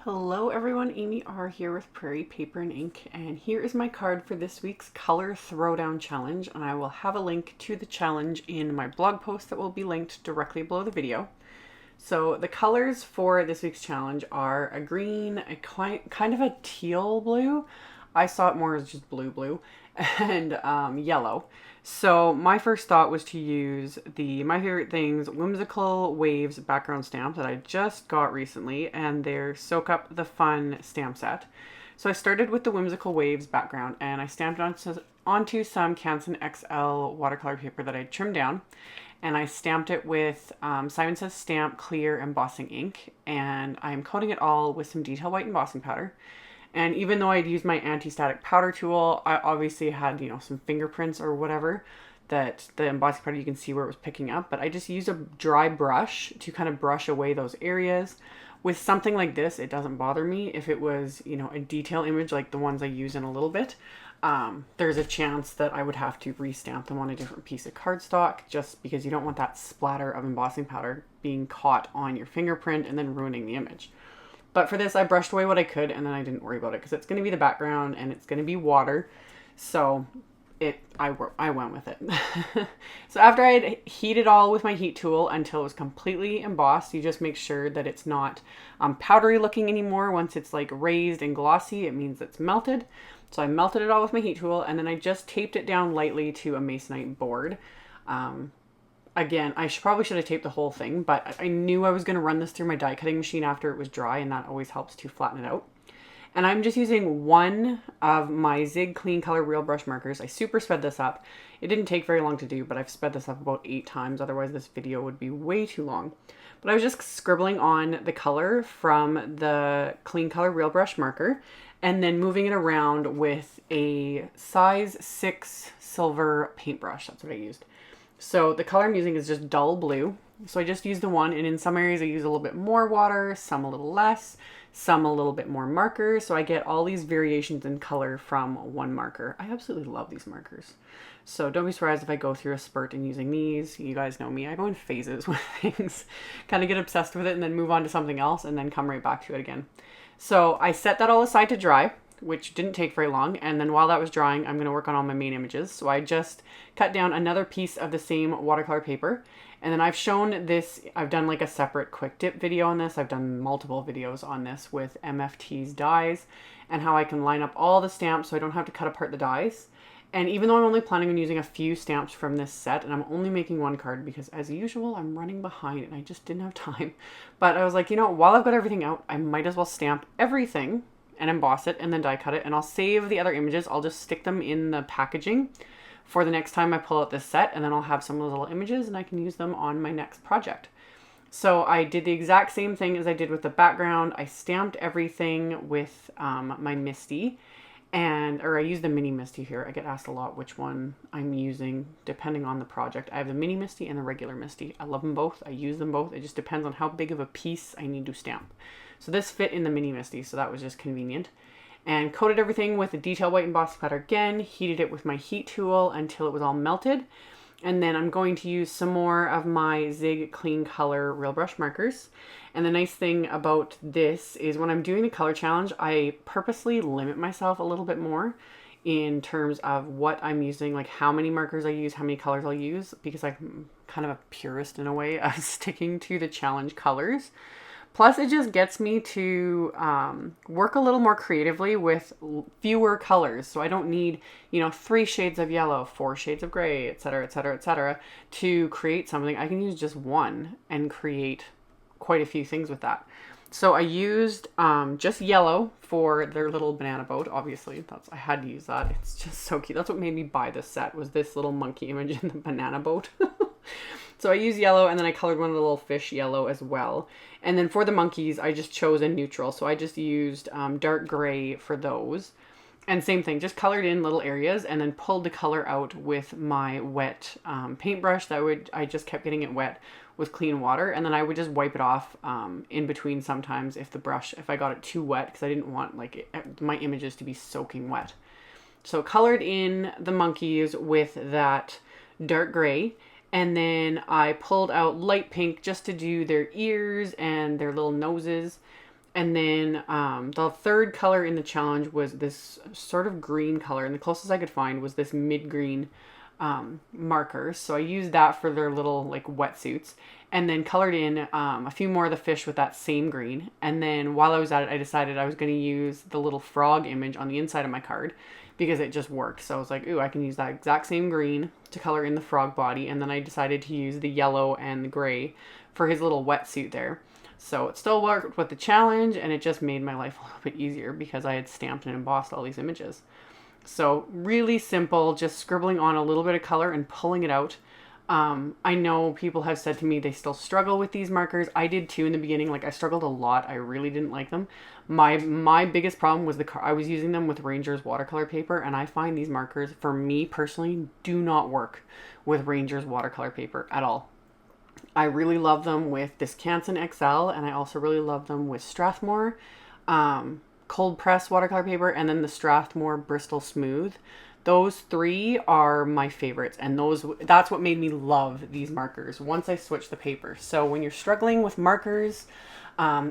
Hello everyone, AmyR here with Prairie Paper and Ink, and here is my card for this week's Color Throwdown Challenge, and I will have a link to the challenge in my blog post that will be linked directly below the video. So the colors for this week's challenge are a green, a kind of a teal blue. I saw it more as just blue, and yellow. So my first thought was to use the My Favorite Things Whimsical Waves background stamp that I just got recently, and they're Soak Up the Fun stamp set. So I started with the Whimsical Waves background, and I stamped onto some Canson XL watercolor paper that I trimmed down, and I stamped it with Simon Says Stamp Clear Embossing ink, and I'm coating it all with some detail white embossing powder. And even though I'd used my anti-static powder tool, I obviously had, some fingerprints or whatever that the embossing powder, you can see where it was picking up. But I just used a dry brush to kind of brush away those areas. With something like this, it doesn't bother me. If it was, a detail image like the ones I use in a little bit, there's a chance that I would have to restamp them on a different piece of cardstock, just because you don't want that splatter of embossing powder being caught on your fingerprint and then ruining the image. But for this, I brushed away what I could, and then I didn't worry about it because it's going to be the background and it's going to be water. So I went with it. So after I had heated all with my heat tool until it was completely embossed, you just make sure that it's not powdery looking anymore. Once it's like raised and glossy, it means it's melted. So I melted it all with my heat tool, and then I just taped it down lightly to a masonite board. Again, I probably should have taped the whole thing, but I knew I was going to run this through my die cutting machine after it was dry, and that always helps to flatten it out. And I'm just using one of my Zig Clean Color Real Brush markers. I super sped this up. It didn't take very long to do, but I've sped this up about 8 times. Otherwise, this video would be way too long. But I was just scribbling on the color from the Clean Color Real Brush marker and then moving it around with a size 6 silver paintbrush. That's what I used. So the color I'm using is just dull blue. So I just use the one, and in some areas I use a little bit more water, some a little less, some a little bit more marker. So I get all these variations in color from one marker. I absolutely love these markers. So don't be surprised if I go through a spurt in using these. You guys know me. I go in phases with things, kind of get obsessed with it and then move on to something else and then come right back to it again. So I set that all aside to dry, which didn't take very long. And then while that was drying, I'm going to work on all my main images. So I just cut down another piece of the same watercolor paper. And then I've shown this, I've done like a separate quick dip video on this. I've done multiple videos on this with MFT's dies and how I can line up all the stamps so I don't have to cut apart the dies. And even though I'm only planning on using a few stamps from this set, and I'm only making one card because as usual, I'm running behind and I just didn't have time. But I was like, while I've got everything out, I might as well stamp everything and emboss it and then die cut it, and I'll save the other images. I'll just stick them in the packaging for the next time I pull out this set, and then I'll have some of those little images and I can use them on my next project. So I did the exact same thing as I did with the background. I stamped everything with my Misty, or I use the mini Misty here. I get asked a lot which one I'm using depending on the project. I have the mini Misty and the regular Misty. I love them both. I use them both. It just depends on how big of a piece I need to stamp. So this fit in the mini Misty, so that was just convenient. And coated everything with a detail white embossing powder again, heated it with my heat tool until it was all melted. And then I'm going to use some more of my Zig Clean Color Real Brush markers. And the nice thing about this is when I'm doing the color challenge, I purposely limit myself a little bit more in terms of what I'm using, like how many markers I use, how many colors I'll use, because I'm kind of a purist in a way of sticking to the challenge colors. Plus, it just gets me to work a little more creatively with fewer colors. So I don't need, 3 shades of yellow, 4 shades of gray, etc., etc., etc., to create something. I can use just one and create quite a few things with that. So I used just yellow for their little banana boat. Obviously, I had to use that. It's just so cute. That's what made me buy this set, was this little monkey image in the banana boat. So I used yellow, and then I colored one of the little fish yellow as well. And then for the monkeys, I just chose a neutral. So I just used dark gray for those. And same thing, just colored in little areas and then pulled the color out with my wet paintbrush. I just kept getting it wet with clean water. And then I would just wipe it off in between sometimes if I got it too wet, because I didn't want my images to be soaking wet. So colored in the monkeys with that dark gray. And then I pulled out light pink just to do their ears and their little noses. And then the third color in the challenge was this sort of green color. And the closest I could find was this mid-green marker. So I used that for their little like wetsuits. And then colored in a few more of the fish with that same green. And then while I was at it, I decided I was going to use the little frog image on the inside of my card because it just worked. So I was like, ooh, I can use that exact same green to color in the frog body. And then I decided to use the yellow and the gray for his little wetsuit there. So it still worked with the challenge, and it just made my life a little bit easier because I had stamped and embossed all these images. So really simple, just scribbling on a little bit of color and pulling it out. I know people have said to me they still struggle with these markers. I did too in the beginning. Like I struggled a lot. I really didn't like them. My biggest problem was I was using them with Ranger's watercolor paper, and I find these markers, for me personally, do not work with Ranger's watercolor paper at all. I really love them with this Canson XL, and I also really love them with Strathmore cold press watercolor paper, and then the Strathmore Bristol Smooth. Those three are my favorites, and that's what made me love these markers once I switched the paper. So when you're struggling with markers,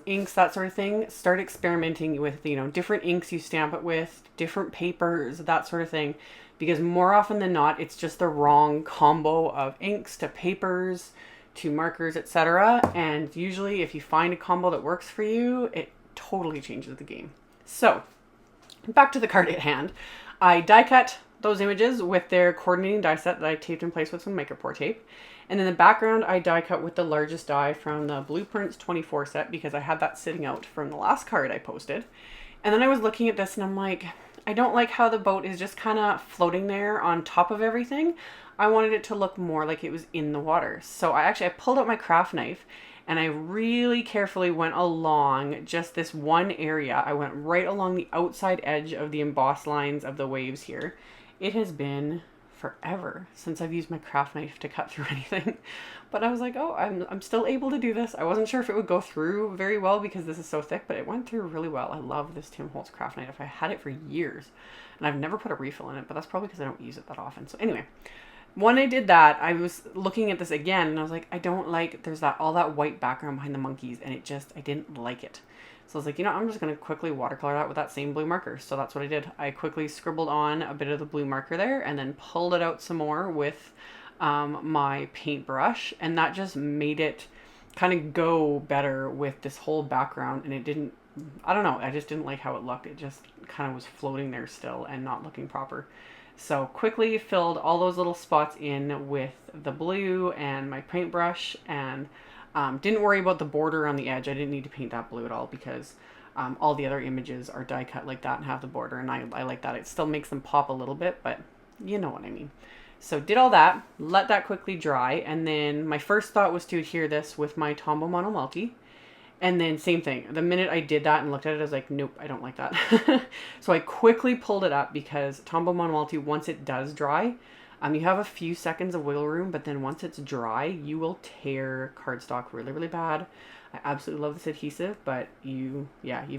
inks, that sort of thing, start experimenting with, different inks you stamp it with, different papers, that sort of thing, because more often than not, it's just the wrong combo of inks to papers to markers, etc. And usually if you find a combo that works for you, it totally changes the game. So back to the card at hand. I die cut those images with their coordinating die set that I taped in place with some micropore tape. And then the background I die cut with the largest die from the Blueprints 24 set because I had that sitting out from the last card I posted. And then I was looking at this and I'm like, I don't like how the boat is just kind of floating there on top of everything. I wanted it to look more like it was in the water. So I pulled out my craft knife and I really carefully went along just this one area. I went right along the outside edge of the embossed lines of the waves here. It has been forever since I've used my craft knife to cut through anything. But I was like, oh, I'm still able to do this. I wasn't sure if it would go through very well because this is so thick, but it went through really well. I love this Tim Holtz craft knife. I had it for years and I've never put a refill in it, but that's probably because I don't use it that often. So anyway, when I did that, I was looking at this again and I was like, I don't like, there's all that white background behind the monkeys, and I didn't like it. So I was like, I'm just going to quickly watercolor that with that same blue marker. So that's what I did. I quickly scribbled on a bit of the blue marker there and then pulled it out some more with my paintbrush, and that just made it kind of go better with this whole background. And it didn't, I don't know, I just didn't like how it looked. It just kind of was floating there still and not looking proper. So quickly filled all those little spots in with the blue and my paintbrush, and didn't worry about the border on the edge. I didn't need to paint that blue at all because all the other images are die cut like that and have the border, and I like that. It still makes them pop a little bit, but you know what I mean. So did all that, let that quickly dry, and then my first thought was to adhere this with my Tombow Mono Multi. And then same thing, the minute I did that and looked at it, I was like, nope, I don't like that. So I quickly pulled it up because Tombow Mono Multi, once it does dry, you have a few seconds of wiggle room, but then once it's dry, you will tear cardstock really, really bad. I absolutely love this adhesive, but you've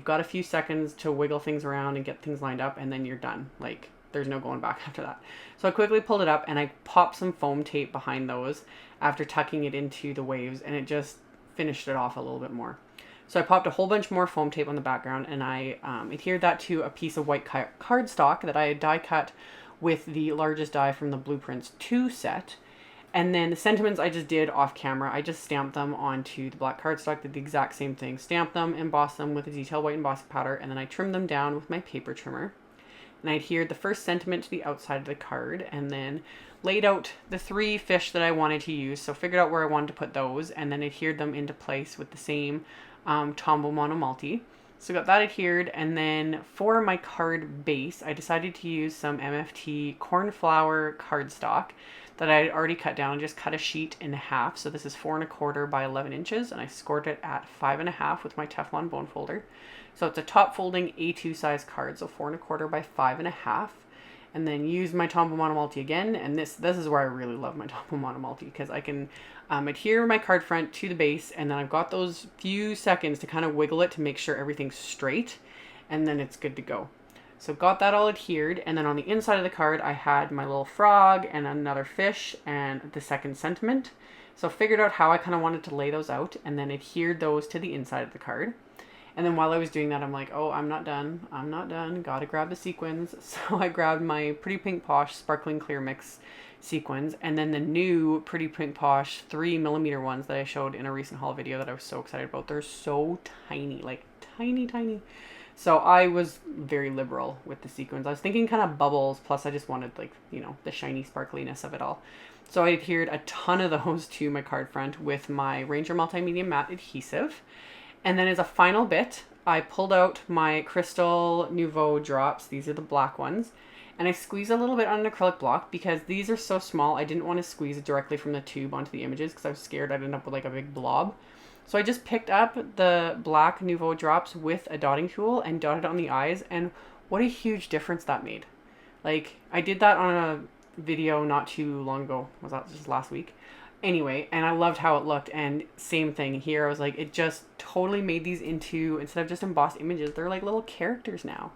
got a few seconds to wiggle things around and get things lined up, and then you're done. Like, there's no going back after that. So I quickly pulled it up and I popped some foam tape behind those after tucking it into the waves, and it just finished it off a little bit more. So I popped a whole bunch more foam tape on the background, and I adhered that to a piece of white cardstock that I had die cut with the largest die from the Blueprints 2 set. And then the sentiments I just did off camera. I just stamped them onto the black cardstock, did the exact same thing. Stamped them, embossed them with a detail white embossing powder, and then I trimmed them down with my paper trimmer. And I adhered the first sentiment to the outside of the card, and then laid out the 3 fish that I wanted to use. So figured out where I wanted to put those, and then adhered them into place with the same Tombow Mono Multi. So got that adhered, and then for my card base, I decided to use some MFT cornflower cardstock that I had already cut down. Just cut a sheet in half. So this is 4 1/4 by 11 inches, and I scored it at 5 1/2 with my Teflon bone folder. So it's a top folding A2 size card, so 4 1/4 by 5 1/2. And then use my Tombow Mono Multi again, and this is where I really love my Tombow Mono Multi, because I can adhere my card front to the base, and then I've got those few seconds to kind of wiggle it to make sure everything's straight, and then it's good to go. So got that all adhered, and then on the inside of the card I had my little frog and another fish and the second sentiment. So figured out how I kind of wanted to lay those out, and then adhered those to the inside of the card. And then while I was doing that, I'm like, oh, I'm not done. I'm not done. Gotta grab the sequins. So I grabbed my Pretty Pink Posh Sparkling Clear Mix sequins, and then the new Pretty Pink Posh 3mm ones that I showed in a recent haul video that I was so excited about. They're so tiny, like tiny, tiny. So I was very liberal with the sequins. I was thinking kind of bubbles, plus I just wanted, like, you know, the shiny sparkliness of it all. So I adhered a ton of those to my card front with my Ranger Multimedia Matte Adhesive. And then as a final bit, I pulled out my Crystal Nouveau drops. These are the black ones. And I squeezed a little bit on an acrylic block because these are so small. I didn't want to squeeze it directly from the tube onto the images because I was scared I'd end up with like a big blob. So I just picked up the black Nouveau drops with a dotting tool and dotted on the eyes, and what a huge difference that made. Like, I did that on a video not too long ago. Was that just last week? Anyway, and I loved how it looked, and same thing here. I was like, it just totally made these into, instead of just embossed images, they're like little characters now.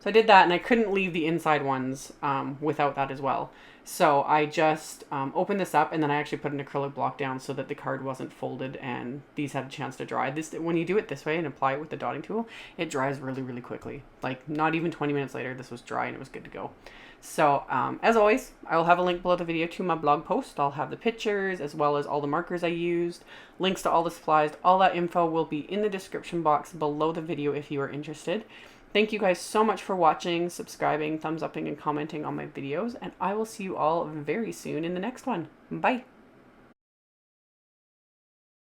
So I did that, and I couldn't leave the inside ones without that as well. So I just opened this up, and then I actually put an acrylic block down so that the card wasn't folded and these had a chance to dry. This, when you do it this way and apply it with the dotting tool, it dries really, really quickly. Like, not even 20 minutes later, this was dry and it was good to go. So as always, I will have a link below the video to my blog post. I'll have the pictures as well as all the markers I used, links to all the supplies. All that info will be in the description box below the video if you are interested. Thank you guys so much for watching, subscribing, thumbs upping, and commenting on my videos, and I will see you all very soon in the next one. Bye!